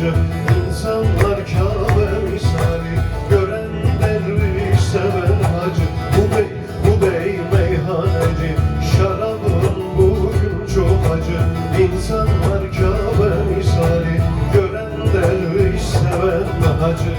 acı. İnsanlar Kabe misali, gören derviş seven hacı. Bu bey meyhaneci, şarabın bugün çok acı. İnsanlar Kabe misali, gören derviş seven hacı.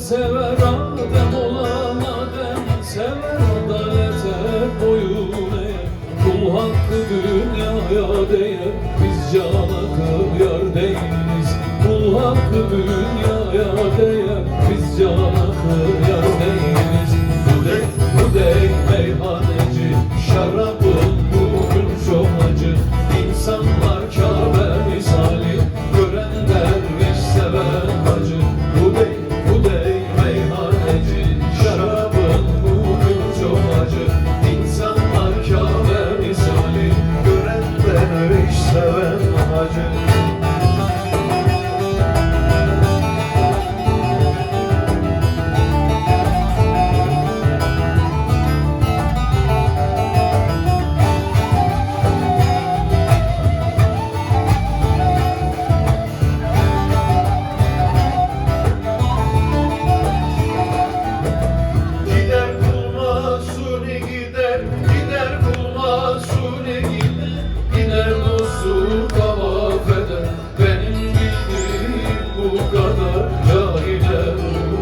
Sever Adem olan Adem sever, adalete boyun eğer. Kul hakkı dünyaya değer, biz cana kıyar değiliz. Kul hakkı dünyaya değer, biz cana kıyar değiliz. Bu dey meyhaneci, şarabın bugün çok acı. İnsanlar Kabe misali, gören derviş seven hacı. Bu dey meyhaneci, şarabın bugün çok acı. İnsanlar Kabe misali, gören derviş seven hacı. Gider dostu tavaf eder, benim bildiğim bu kadar. Cahile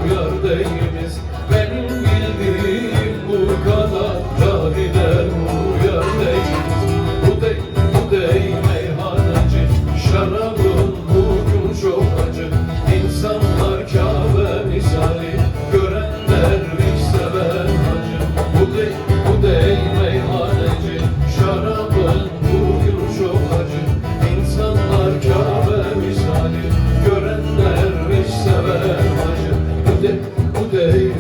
uyar değiliz, benim bildiğim bu kadar. Cahile uyar değiliz. Bu dey meyhaneci, şarabın bugün çok acı. İnsanlar Kabe misali, gören derviş seven hacı. Bu dey meyhaneci, şarabın bugün çok acı. İnsanlar Kabe misali, gören derviş sever hacı. Bu dey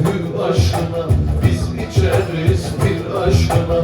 aşkına, biz içeriz bir aşkına.